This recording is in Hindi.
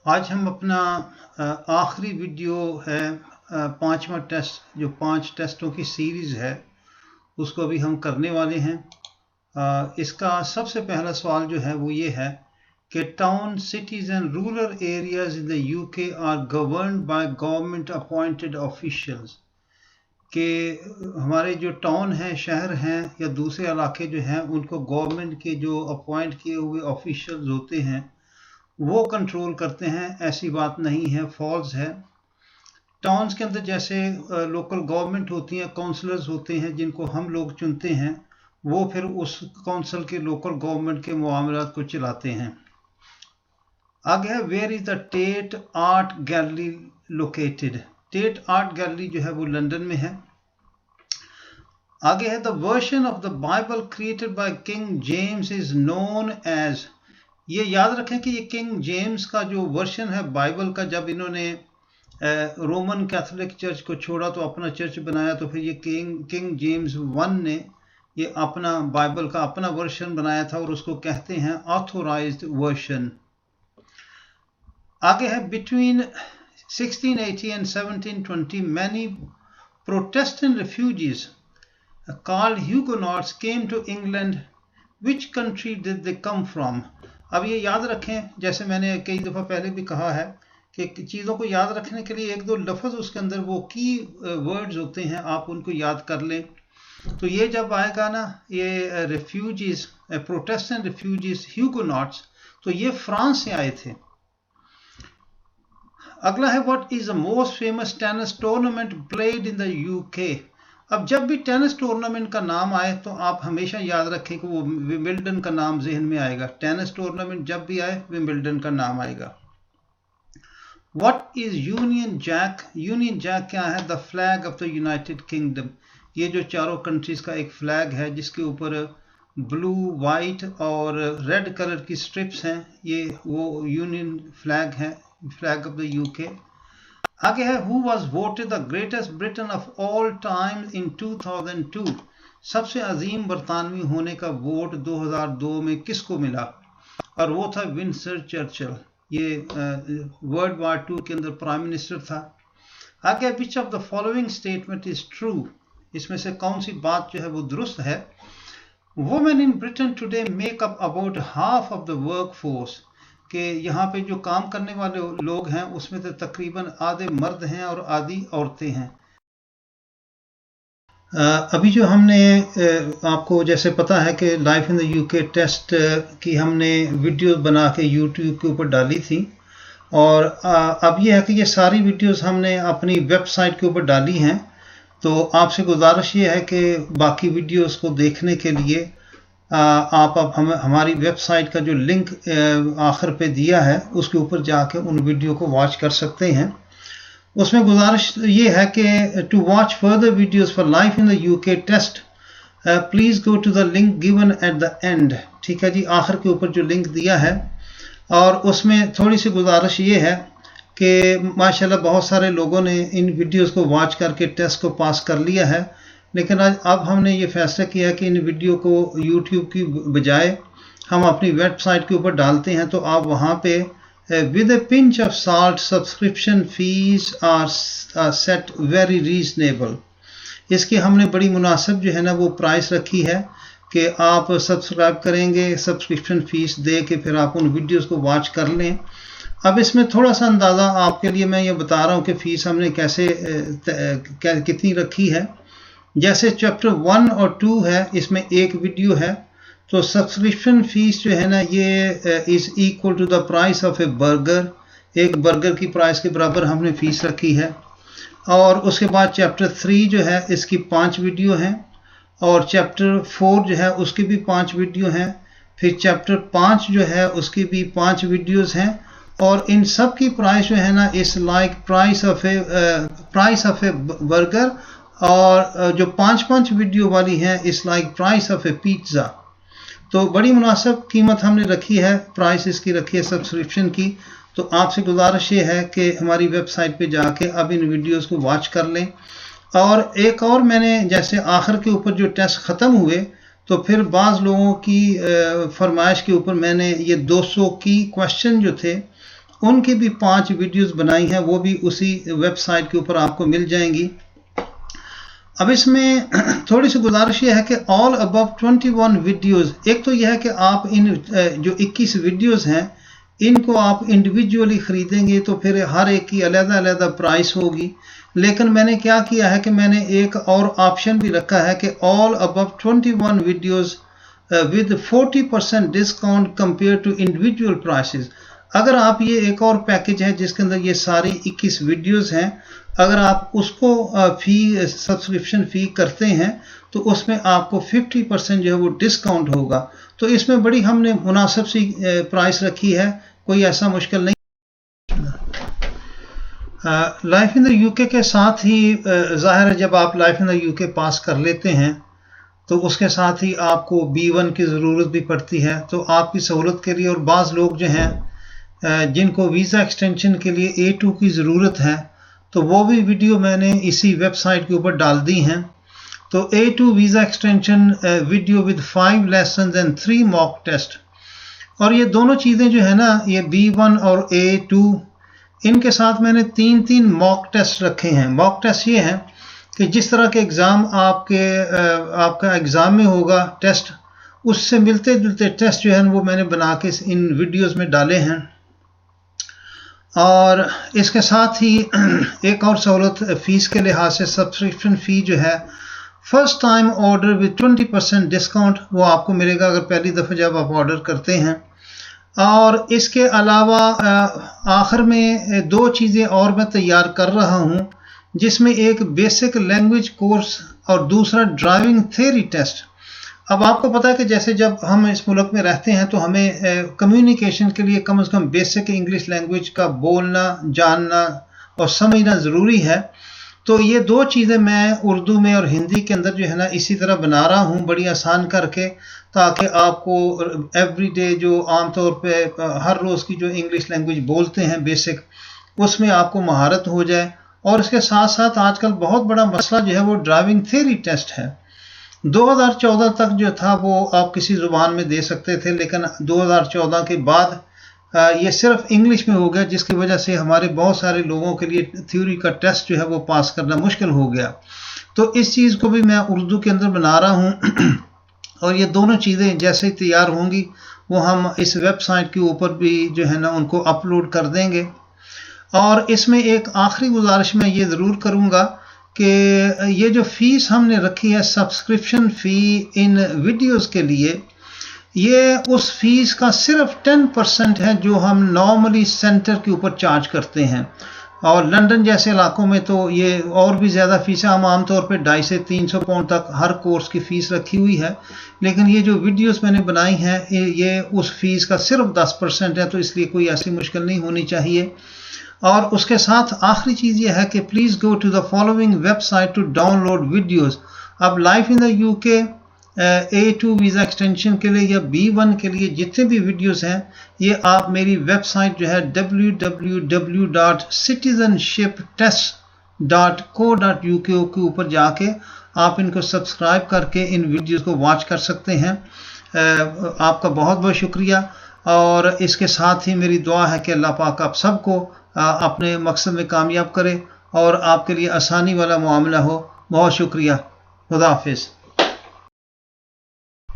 आज हम अपना आखिरी वीडियो है, पांचवा टेस्ट, जो 5 टेस्टों की सीरीज़ है उसको अभी हम करने वाले हैं। इसका सबसे पहला सवाल जो है वो ये है कि town, cities and rural areas in the UK are governed by government appointed officials. कि हमारे जो टाउन हैं, शहर हैं या दूसरे इलाके जो हैं, उनको गवर्नमेंट के जो अपॉइंट किए हुए ऑफिशियल्स होते हैं वो कंट्रोल करते हैं। ऐसी बात नहीं है, फॉल्स है। टाउन्स के अंदर जैसे लोकल गवर्नमेंट होती हैं, काउंसलर्स होते हैं जिनको हम लोग चुनते हैं, वो फिर उस काउंसिल के लोकल गवर्नमेंट के मामलात को चलाते हैं। आगे है, where is the Tate art gallery located. Tate art gallery जो है वो लंदन में है। आगे है, the version of the Bible created by King James is known as. ये याद रखें कि ये किंग जेम्स का जो वर्जन है बाइबल का, जब इन्होंने रोमन कैथोलिक चर्च को छोड़ा तो अपना चर्च बनाया, तो फिर ये किंग जेम्स वन ने ये अपना बाइबल का अपना वर्जन बनाया था और उसको कहते हैं ऑथोराइज्ड वर्जन। आगे है, between 1680 and 1720 many Protestant refugees called Huguenots came to England. Which country did they come from. अब ये याद रखें, जैसे मैंने कई दफ़ा पहले भी कहा है कि चीज़ों को याद रखने के लिए एक दो लफ्ज़ उसके अंदर वो की वर्ड्स होते हैं, आप उनको याद कर लें। तो ये जब आएगा ना, ये रिफ्यूजीज, प्रोटेस्टेंट रिफ्यूजीज, ह्यूगोनॉट्स, तो ये फ्रांस से आए थे। अगला है, what is the most famous tennis tournament played in the UK. अब जब भी टेनिस टूर्नामेंट का नाम आए तो आप हमेशा याद रखें कि वो विंबलडन का नाम जहन में आएगा। टेनिस टूर्नामेंट जब भी आए विंबलडन का नाम आएगा। What is Union Jack. Union Jack क्या है? The flag of the United Kingdom. ये जो चारों कंट्रीज का एक फ्लैग है जिसके ऊपर ब्लू, वाइट और रेड कलर की स्ट्रिप्स हैं, ये वो यूनियन फ्लैग है, फ्लैग ऑफ द यूके। आगे है, who was voted the greatest Britain of all time in 2002। सबसे अजीम बरतानवी होने का वोट 2002 में किसको मिला? और वो था विंस्टन चर्चिल। ये वर्ल्ड वार 2 के अंदर प्राइम मिनिस्टर था। आगे, which of the following statement is true. इसमें से कौन सी बात जो है वो दुरुस्त है? Women in Britain today make up about half of the work force. कि यहाँ पे जो काम करने वाले लोग हैं उसमें तो तकरीबन आधे मर्द हैं और आधी औरतें हैं। अभी जो हमने आपको जैसे पता है कि life in the UK test की हमने वीडियो बना के यूट्यूब के ऊपर डाली थी, और अब ये है कि ये सारी वीडियोस हमने अपनी वेबसाइट के ऊपर डाली हैं। तो आपसे गुजारिश ये है कि बाकी वीडियोस को देखने के लिए आप हमारी वेबसाइट का जो लिंक आखिर पे दिया है उसके ऊपर जाके उन वीडियो को वॉच कर सकते हैं। उसमें गुजारिश ये है कि to watch further videos for life in the UK test please go to the link given at the end. ठीक है जी, आखिर के ऊपर जो लिंक दिया है, और उसमें थोड़ी सी गुजारिश ये है कि माशाल्लाह बहुत सारे लोगों ने इन वीडियोस को वॉच करके टेस्ट को पास कर लिया है, लेकिन आज अब हमने ये फैसला किया है कि इन वीडियो को यूट्यूब की बजाय हम अपनी वेबसाइट के ऊपर डालते हैं। तो आप वहाँ पे with a pinch of salt subscription fees are set very reasonable. इसकी हमने बड़ी मुनासिब जो है ना वो प्राइस रखी है कि आप सब्सक्राइब करेंगे, सब्सक्रिप्शन फीस दे के फिर आप उन वीडियोस को वॉच कर लें। अब इसमें थोड़ा सा अंदाज़ा आपके लिए मैं ये बता रहा हूँ कि फ़ीस हमने कैसे कितनी रखी है। जैसे चैप्टर 1 और 2 है, इसमें एक वीडियो है, तो सब्सक्रिप्शन फीस जो है ना ये is equal to the price of a burger. एक बर्गर की प्राइस के बराबर हमने फ़ीस रखी है। और उसके बाद चैप्टर 3 जो है इसकी 5 वीडियो हैं, और चैप्टर 4 जो है उसकी भी 5 वीडियो हैं। फिर चैप्टर 5 जो है उसकी भी 5 वीडियोज़ हैं, और इन सब की प्राइस जो है ना इस like price of a burger, और जो 5 वीडियो वाली है इस like price of A pizza. तो बड़ी मुनासिब कीमत हमने रखी है, प्राइस इसकी रखी है सब्सक्रिप्शन की। तो आपसे गुजारिश ये है कि हमारी वेबसाइट पे जाके अब इन वीडियोस को वॉच कर लें। और एक और मैंने जैसे आखिर के ऊपर जो टेस्ट ख़त्म हुए तो फिर बाज़ लोगों की फरमाइश के ऊपर मैंने ये 200 की क्वेश्चन जो थे उनकी भी 5 वीडियोस बनाई हैं, वो भी उसी वेबसाइट के ऊपर आपको मिल जाएंगी। अब इसमें थोड़ी सी गुजारिश ये है कि ऑल अबव 21 वीडियोस, एक तो यह है कि आप इन जो 21 वीडियोस हैं इनको आप इंडिविजुअली ख़रीदेंगे तो फिर हर एक की अलग-अलग प्राइस होगी। लेकिन मैंने क्या किया है कि मैंने एक और ऑप्शन भी रखा है कि all above 21 videos with 40% discount compare to individual prices. अगर आप ये एक और पैकेज है जिसके अंदर ये सारी 21 वीडियोस हैं, अगर आप उसको सब्सक्रिप्शन फ़ी करते हैं तो उसमें आपको 50% जो है वो डिस्काउंट होगा। तो इसमें बड़ी हमने मुनासिब सी प्राइस रखी है, कोई ऐसा मुश्किल नहीं। लाइफ इन द यूके के साथ ही ज़ाहिर है जब आप लाइफ इन द यूके पास कर लेते हैं तो उसके साथ ही आपको B1 की ज़रूरत भी पड़ती है। तो आपकी सहूलत के लिए, और बाज़ लोग जो हैं जिनको वीज़ा एक्सटेंशन के लिए A2 की ज़रूरत है, तो वो भी वीडियो मैंने इसी वेबसाइट के ऊपर डाल दी हैं। तो A2 visa extension video with 5 lesson and 3 mock test, और ये दोनों चीज़ें जो है ना, ये B1 और A2, इनके साथ मैंने 3 मॉक टेस्ट रखे हैं। मॉक टेस्ट ये हैं कि जिस तरह के एग्ज़ाम आपका एग्ज़ाम में होगा टेस्ट, उससे मिलते जुलते टेस्ट जो है वो मैंने बना के इन वीडियोस में डाले हैं। और इसके साथ ही एक और सहूलत फ़ीस के लिहाज से, सब्सक्रिप्शन फ़ी जो है first time order with 20% discount वो आपको मिलेगा अगर पहली दफ़ा जब आप ऑर्डर करते हैं। और इसके अलावा आखिर में 2 चीज़ें और मैं तैयार कर रहा हूँ, जिसमें एक बेसिक लैंग्वेज कोर्स और दूसरा ड्राइविंग थ्योरी टेस्ट। अब आपको पता है कि जैसे जब हम इस मुल्क में रहते हैं तो हमें कम्युनिकेशन के लिए कम से कम बेसिक इंग्लिश लैंग्वेज का बोलना, जानना और समझना ज़रूरी है। तो ये 2 चीज़ें मैं उर्दू में और हिंदी के अंदर जो है ना इसी तरह बना रहा हूँ, बड़ी आसान करके, ताकि आपको एवरीडे जो आम तौर पे हर रोज़ की जो इंग्लिश लैंग्वेज बोलते हैं बेसिक, उसमें आपको महारत हो जाए। और इसके साथ साथ आजकल बहुत बड़ा मसला जो है वो ड्राइविंग थ्योरी टेस्ट है। 2014 तक जो था वो आप किसी ज़ुबान में दे सकते थे, लेकिन 2014 के बाद ये सिर्फ इंग्लिश में हो गया, जिसकी वजह से हमारे बहुत सारे लोगों के लिए थ्योरी का टेस्ट जो है वो पास करना मुश्किल हो गया। तो इस चीज़ को भी मैं उर्दू के अंदर बना रहा हूँ और ये दोनों चीज़ें जैसे ही तैयार होंगी वो हम इस वेबसाइट के ऊपर भी जो है ना उनको अपलोड कर देंगे। और इसमें एक आखिरी गुजारिश मैं ये ज़रूर करूँगा कि ये जो फ़ीस हमने रखी है सब्सक्रिप्शन फ़ी इन वीडियोस के लिए, ये उस फीस का सिर्फ 10% है जो हम नॉर्मली सेंटर के ऊपर चार्ज करते हैं। और लंदन जैसे इलाकों में तो ये और भी ज़्यादा फ़ीस है, हम आमतौर पे 250 से 300 पाउंड तक हर कोर्स की फ़ीस रखी हुई है। लेकिन ये जो वीडियोस मैंने बनाई हैं ये उस फीस का सिर्फ 10% है, तो इसलिए कोई ऐसी मुश्किल नहीं होनी चाहिए। और उसके साथ आखिरी चीज़ ये है कि please go to the following website to download videos. अब life in the UK A2 visa extension के लिए या B1 के लिए जितने भी वीडियोस हैं, ये आप मेरी वेबसाइट जो है www.citizenshiptest.co.uk के ऊपर जाके आप इनको सब्सक्राइब करके इन वीडियोस को वॉच कर सकते हैं। आपका बहुत बहुत शुक्रिया, और इसके साथ ही मेरी दुआ है कि अल्लाह पाक आप सबको अपने मकसद में कामयाब करे और आपके लिए आसानी वाला मामला हो। बहुत शुक्रिया। खुदा हाफिज़।